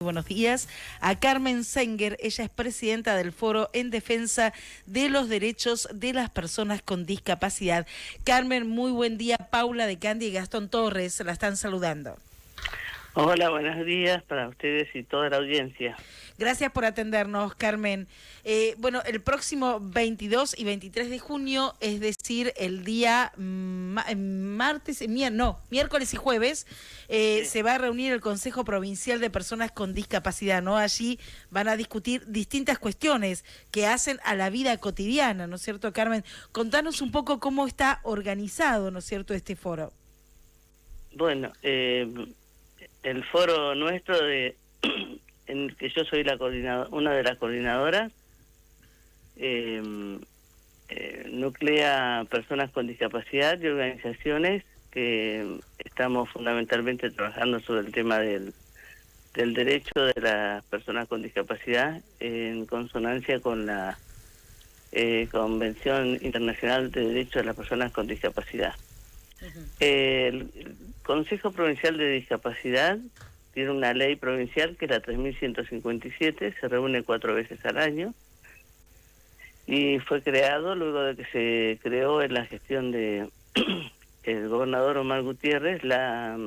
Buenos días a Carmen Senger, ella es presidenta del Foro en Defensa de los Derechos de las Personas con Discapacidad. Carmen, muy buen día. Paula de Candy y Gastón Torres la están saludando. Hola, buenos días para ustedes y toda la audiencia. Gracias por atendernos, Carmen. Bueno, el próximo 22 y 23 de junio, es decir, el día miércoles y jueves, Sí. se va a reunir el Consejo Provincial de Personas con Discapacidad, ¿no? Allí van a discutir distintas cuestiones que hacen a la vida cotidiana, ¿no es cierto, Carmen? Contanos un poco cómo está organizado, ¿no es cierto, este foro. Bueno, el foro nuestro en el que yo soy una de las coordinadoras, nuclea personas con discapacidad y organizaciones que estamos fundamentalmente trabajando sobre el tema del derecho de las personas con discapacidad en consonancia con la Convención Internacional de Derechos de las Personas con Discapacidad. El Consejo Provincial de Discapacidad tiene una ley provincial que es la 3157, se reúne 4 veces al año y fue creado luego de que se creó en la gestión de el gobernador Omar Gutiérrez la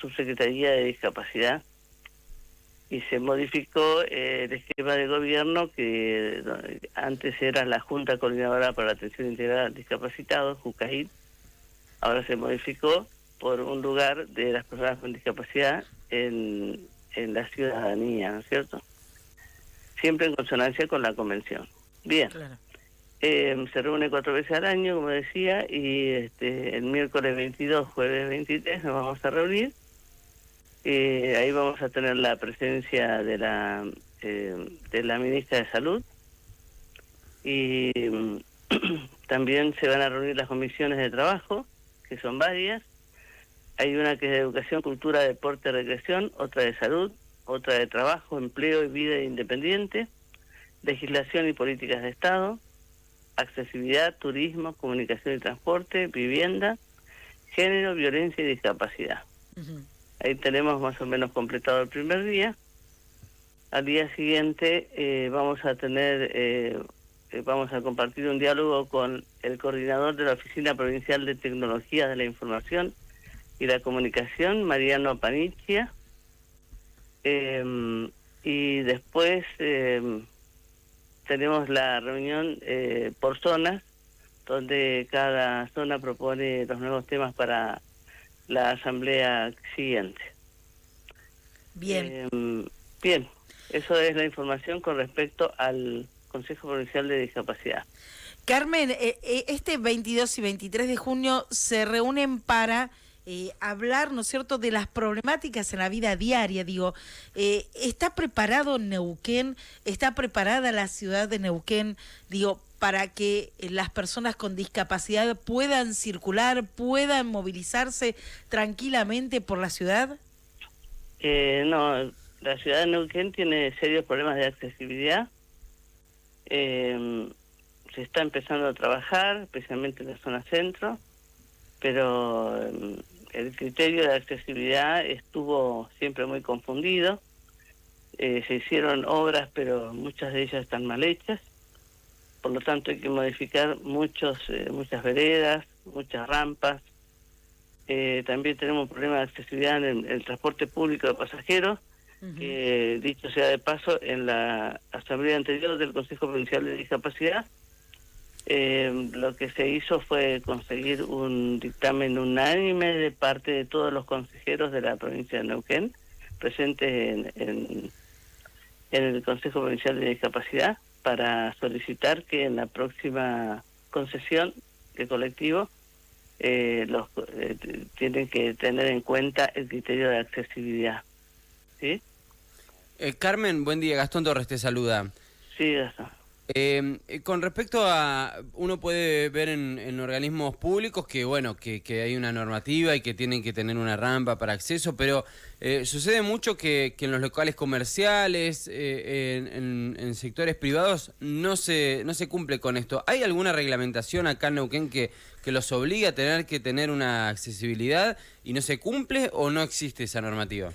subsecretaría de discapacidad y se modificó el esquema de gobierno que antes era la Junta Coordinadora para la Atención Integral al Discapacitado, JUCAID. Ahora se modificó por un lugar de las personas con discapacidad en la ciudadanía, ¿no es cierto? Siempre en consonancia con la convención. Bien, Claro. se reúne 4 veces al año, como decía, y el miércoles 22, jueves 23 nos vamos a reunir. Ahí vamos a tener la presencia de la ministra de Salud y también se van a reunir las comisiones de trabajo, que son varias. Hay una que es de Educación, Cultura, Deporte, Recreación, otra de Salud, otra de Trabajo, Empleo y Vida Independiente, Legislación y Políticas de Estado, Accesibilidad, Turismo, Comunicación y Transporte, Vivienda, Género, Violencia y Discapacidad. Ahí tenemos más o menos completado el primer día. Al día siguiente vamos a compartir un diálogo con el coordinador de la Oficina Provincial de Tecnología de la Información y la Comunicación, Mariano Panicia. Y después tenemos la reunión por zonas, donde cada zona propone los nuevos temas para la asamblea siguiente. Bien. Bien, eso es la información con respecto al Consejo Provincial de Discapacidad. Carmen, este 22 y 23 de junio se reúnen para hablar, ¿no es cierto?, de las problemáticas en la vida diaria. Digo, ¿está preparado Neuquén? ¿Está preparada la ciudad de Neuquén? Digo, para que las personas con discapacidad puedan circular, puedan movilizarse tranquilamente por la ciudad. No, la ciudad de Neuquén tiene serios problemas de accesibilidad. Se está empezando a trabajar, especialmente en la zona centro, pero el criterio de accesibilidad estuvo siempre muy confundido. Se hicieron obras, pero muchas de ellas están mal hechas. Por lo tanto, hay que modificar muchas veredas, muchas rampas. También tenemos problemas de accesibilidad en el transporte público de pasajeros, que dicho sea de paso, en la asamblea anterior del Consejo Provincial de Discapacidad, lo que se hizo fue conseguir un dictamen unánime de parte de todos los consejeros de la provincia de Neuquén, presentes en el Consejo Provincial de Discapacidad, para solicitar que en la próxima concesión de colectivo tienen que tener en cuenta el criterio de accesibilidad. ¿Sí? Carmen, buen día. Gastón Torres te saluda. Sí, Gastón. Con respecto a, uno puede ver en organismos públicos que bueno, que hay una normativa y que tienen que tener una rampa para acceso, pero sucede mucho que en los locales comerciales, en sectores privados, no se cumple con esto. ¿Hay alguna reglamentación acá en Neuquén que los obliga a tener que tener una accesibilidad y no se cumple, o no existe esa normativa?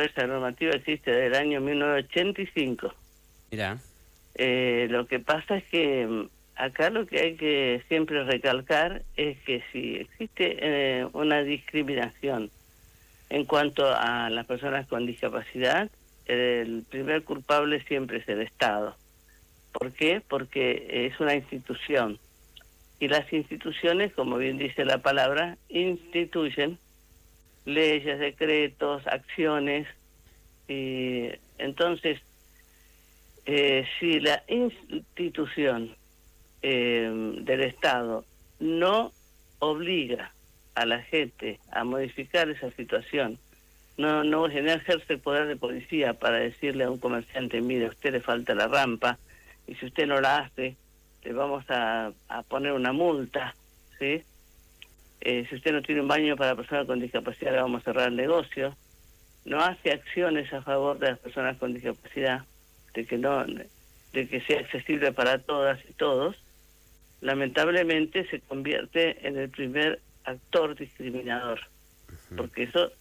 Esa normativa existe desde el año 1985. Mirá. Lo que pasa es que acá lo que hay que siempre recalcar es que si existe una discriminación en cuanto a las personas con discapacidad, el primer culpable siempre es el Estado. ¿Por qué? Porque es una institución. Y las instituciones, como bien dice la palabra, instituyen leyes, decretos, acciones. Y entonces, si la institución del Estado no obliga a la gente a modificar esa situación, no ejerce el poder de policía para decirle a un comerciante, mire, a usted le falta la rampa, y si usted no la hace, le vamos a poner una multa, ¿sí? Si usted no tiene un baño para personas con discapacidad, le vamos a cerrar el negocio. No hace acciones a favor de las personas con discapacidad, de que sea accesible para todas y todos. Lamentablemente se convierte en el primer actor discriminador, porque eso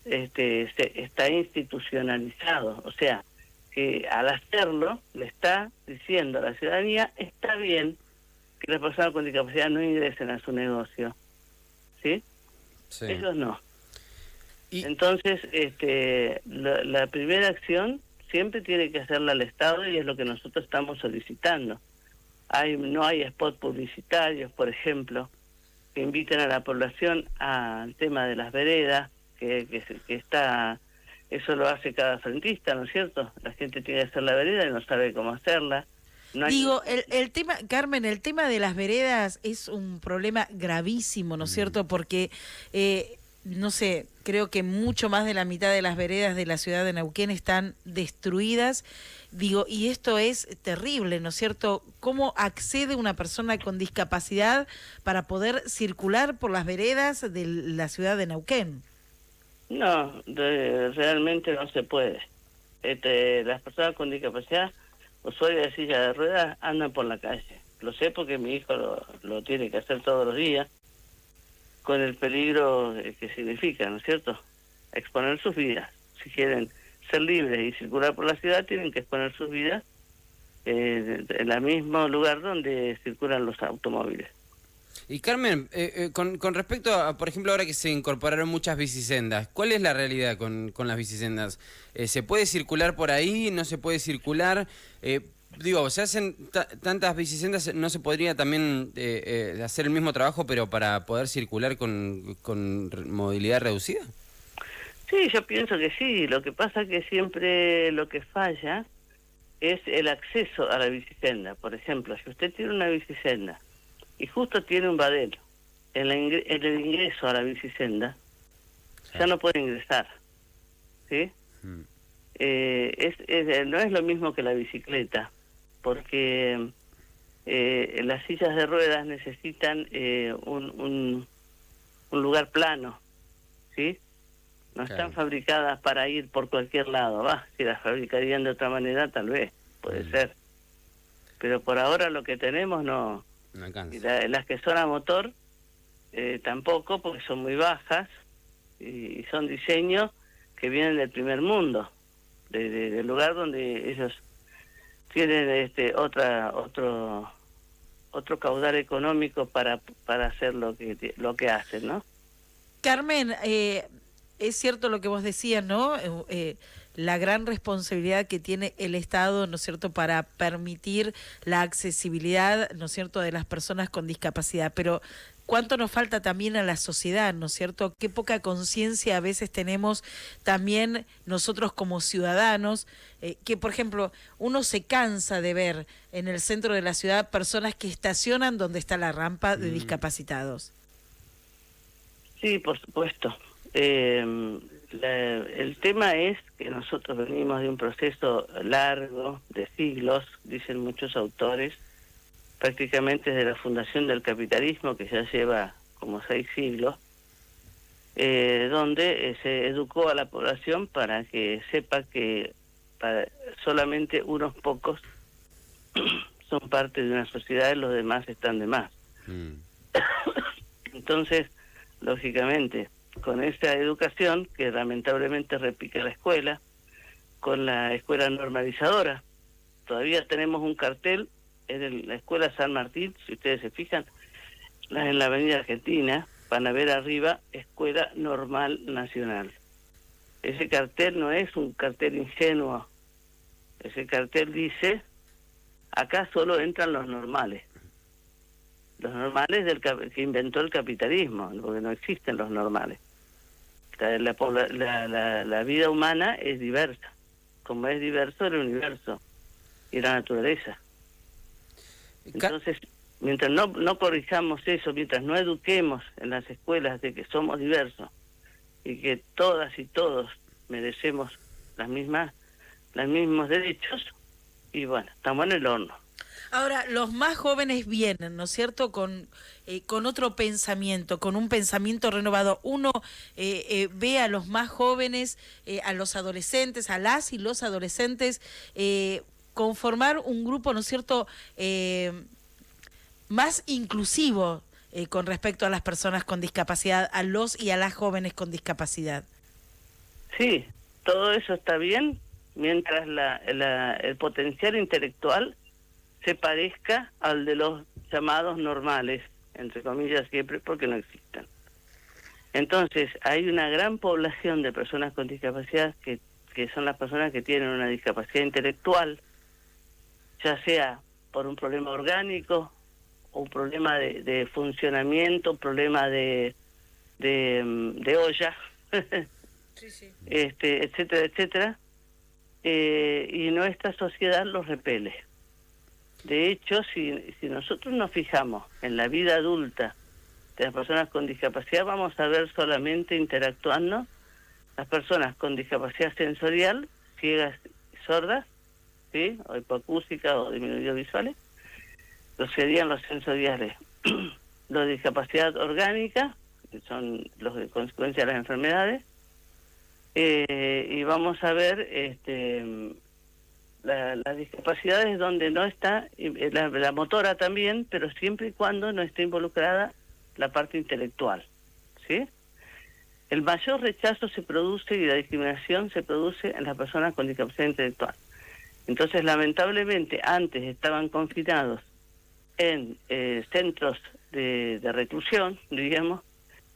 está institucionalizado. O sea, que al hacerlo le está diciendo a la ciudadanía, está bien que las personas con discapacidad no ingresen a su negocio, ¿sí? Sí. Ellos no. Entonces, la primera acción siempre tiene que hacerla al Estado, y es lo que nosotros estamos solicitando. No hay spot publicitarios, por ejemplo, que inviten a la población al tema de las veredas, que está... Eso lo hace cada frentista, ¿no es cierto? La gente tiene que hacer la vereda y no sabe cómo hacerla. No hay... Digo, el tema, Carmen, el tema de las veredas es un problema gravísimo, ¿no es cierto? Porque, no sé, creo que mucho más de la mitad de las veredas de la ciudad de Neuquén están destruidas. Digo, y esto es terrible, ¿no es cierto? ¿Cómo accede una persona con discapacidad para poder circular por las veredas de la ciudad de Neuquén? No, realmente no se puede. Las personas con discapacidad, usuarios de silla de ruedas, andan por la calle. Lo sé porque mi hijo lo tiene que hacer todos los días, con el peligro que significa, ¿no es cierto? Exponer sus vidas. Si quieren ser libres y circular por la ciudad, tienen que exponer sus vidas en el mismo lugar donde circulan los automóviles. Y Carmen, con respecto a, por ejemplo, ahora que se incorporaron muchas bicisendas, ¿cuál es la realidad con las bicisendas? ¿Se puede circular por ahí? ¿No se puede circular? Digo, se hacen tantas bicisendas, ¿no se podría también hacer el mismo trabajo, pero para poder circular con movilidad reducida? Sí, yo pienso que sí. Lo que pasa es que siempre lo que falla es el acceso a la bicisenda. Por ejemplo, si usted tiene una bicisenda y justo tiene un badero en el ingreso a la bicisenda, ya no puede ingresar, ¿sí? No es lo mismo que la bicicleta, porque las sillas de ruedas necesitan un lugar plano, ¿sí? No están fabricadas para ir por cualquier lado. Si las fabricarían de otra manera, tal vez, puede ser. Pero por ahora lo que tenemos no alcanza. Las que son a motor, tampoco, porque son muy bajas, y son diseños que vienen del primer mundo, del lugar donde ellos tienen otro caudal económico para hacer lo que hacen, ¿no? Carmen, es cierto lo que vos decías, ¿no? La gran responsabilidad que tiene el Estado, ¿no es cierto?, para permitir la accesibilidad, ¿no es cierto?, de las personas con discapacidad. Pero ¿cuánto nos falta también a la sociedad, ¿no es cierto? Qué poca conciencia a veces tenemos también nosotros como ciudadanos, que, por ejemplo, uno se cansa de ver en el centro de la ciudad personas que estacionan donde está la rampa de discapacitados. Sí, por supuesto. El tema es que nosotros venimos de un proceso largo, de siglos, dicen muchos autores, prácticamente desde la fundación del capitalismo, que ya lleva como 6 siglos, donde se educó a la población para que sepa que solamente unos pocos son parte de una sociedad y los demás están de más. Entonces, lógicamente, con esa educación que lamentablemente repique la escuela, con la escuela normalizadora. Todavía tenemos un cartel en la escuela San Martín, si ustedes se fijan, en la avenida Argentina, van a ver arriba Escuela Normal Nacional. Ese cartel no es un cartel ingenuo, ese cartel dice, acá solo entran los normales que inventó el capitalismo, porque no existen los normales. La vida humana es diversa, como es diverso el universo y la naturaleza. Entonces, mientras no corrijamos eso, mientras no eduquemos en las escuelas de que somos diversos y que todas y todos merecemos los mismos derechos, y bueno, estamos en el horno. Ahora, los más jóvenes vienen, ¿no es cierto?, con otro pensamiento, con un pensamiento renovado. Uno ve a los más jóvenes, a los adolescentes, a las y los adolescentes, conformar un grupo, ¿no es cierto?, más inclusivo con respecto a las personas con discapacidad, a los y a las jóvenes con discapacidad. Sí, todo eso está bien, mientras el potencial intelectual se parezca al de los llamados normales, entre comillas siempre, porque no existen. Entonces, hay una gran población de personas con discapacidad que son las personas que tienen una discapacidad intelectual, ya sea por un problema orgánico, o un problema de funcionamiento, un problema de olla, Sí. etcétera, etcétera, y nuestra sociedad los repele. De hecho, si nosotros nos fijamos en la vida adulta de las personas con discapacidad, vamos a ver solamente interactuando las personas con discapacidad sensorial, ciegas y sordas, ¿sí?, o hipoacúsicas o disminuidos visuales, los serían los sensoriales. Los de discapacidad orgánica, que son los de consecuencia de las enfermedades, y vamos a ver las discapacidades donde no está, la motora también, pero siempre y cuando no esté involucrada la parte intelectual, ¿sí? El mayor rechazo se produce y la discriminación se produce en las personas con discapacidad intelectual. Entonces, lamentablemente, antes estaban confinados en centros de reclusión, diríamos,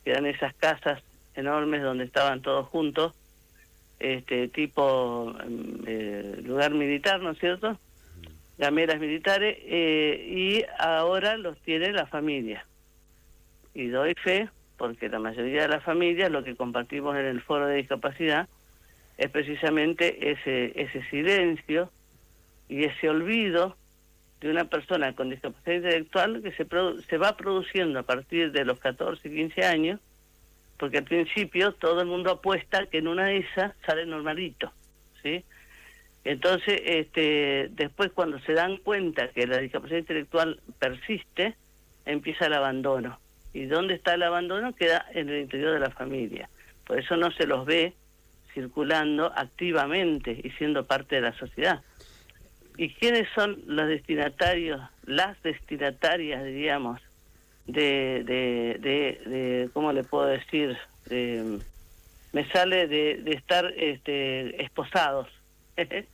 que eran esas casas enormes donde estaban todos juntos, tipo lugar militar, ¿no es cierto?, gameras militares, y ahora los tiene la familia. Y doy fe, porque la mayoría de las familias, lo que compartimos en el foro de discapacidad, es precisamente ese silencio y ese olvido de una persona con discapacidad intelectual que se va produciendo a partir de los 14, 15 años, porque al principio todo el mundo apuesta que en una de esas sale normalito, ¿sí? Entonces, después cuando se dan cuenta que la discapacidad intelectual persiste, empieza el abandono. ¿Y dónde está el abandono? Queda en el interior de la familia. Por eso no se los ve circulando activamente y siendo parte de la sociedad. ¿Y quiénes son los destinatarios, las destinatarias, diríamos, de ¿cómo le puedo decir? Me sale de estar esposados en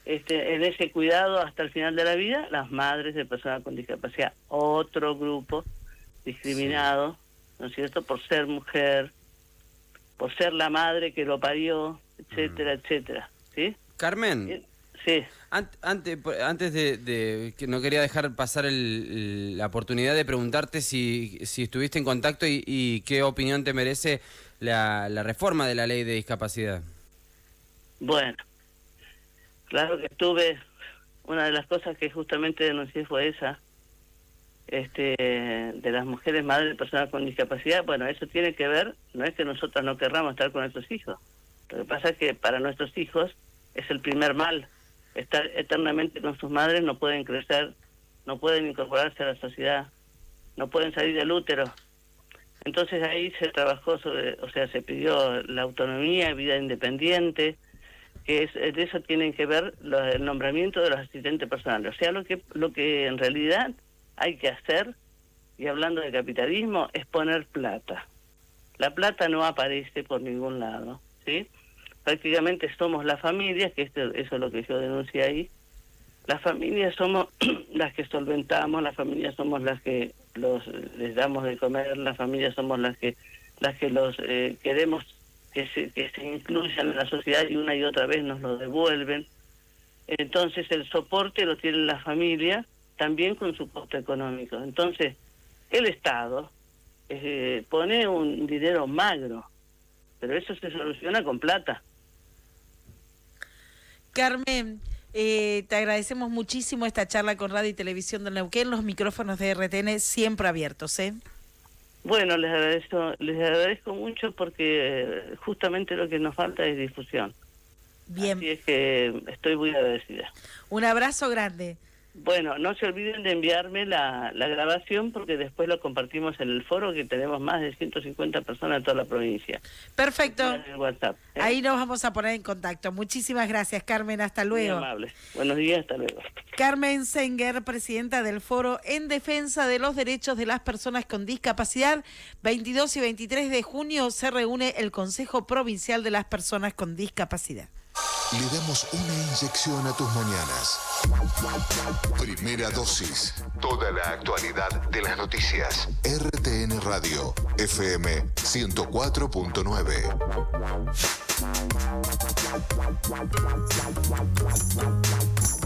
ese cuidado hasta el final de la vida, las madres de personas con discapacidad, otro grupo discriminado, sí, ¿no es cierto?, por ser mujer, por ser la madre que lo parió, etcétera, etcétera, ¿sí? Carmen. Sí. Antes de que no quería dejar pasar la oportunidad de preguntarte si estuviste en contacto y qué opinión te merece la reforma de la ley de discapacidad. Bueno, claro que estuve. Una de las cosas que justamente denuncié fue esa, de las mujeres madres de personas con discapacidad. Bueno, eso tiene que ver, no es que nosotras no querramos estar con nuestros hijos. Lo que pasa es que para nuestros hijos es el primer mal. Estar eternamente con sus madres, no pueden crecer, no pueden incorporarse a la sociedad, no pueden salir del útero. Entonces ahí se trabajó se pidió la autonomía, vida independiente, que de eso tienen que ver el nombramiento de los asistentes personales. O sea, lo que en realidad hay que hacer, y hablando de capitalismo, es poner plata. la plata no aparece por ningún lado, ¿sí? Prácticamente somos las familias, que eso es lo que yo denuncié ahí, las familias somos las que solventamos, las familias somos las que les damos de comer, las familias somos las que los queremos que se incluyan en la sociedad y una y otra vez nos lo devuelven. Entonces el soporte lo tiene la familia, también con su costo económico. Entonces el Estado pone un dinero magro, pero eso se soluciona con plata. Carmen, te agradecemos muchísimo esta charla con Radio y Televisión de Neuquén, los micrófonos de RTN siempre abiertos, ¿eh? Bueno, les agradezco mucho porque justamente lo que nos falta es difusión. Bien. Así es que estoy muy agradecida. Un abrazo grande. Bueno, no se olviden de enviarme la grabación porque después lo compartimos en el foro, que tenemos más de 150 personas en toda la provincia. Perfecto. En el WhatsApp, ¿eh? Ahí nos vamos a poner en contacto. Muchísimas gracias, Carmen. Hasta luego. Muy amable. Buenos días, hasta luego. Carmen Senger, presidenta del Foro en Defensa de los Derechos de las Personas con Discapacidad. 22 y 23 de junio se reúne el Consejo Provincial de las Personas con Discapacidad. Le damos una inyección a tus mañanas. Primera dosis. Toda la actualidad de las noticias. RTN Radio, FM 104.9.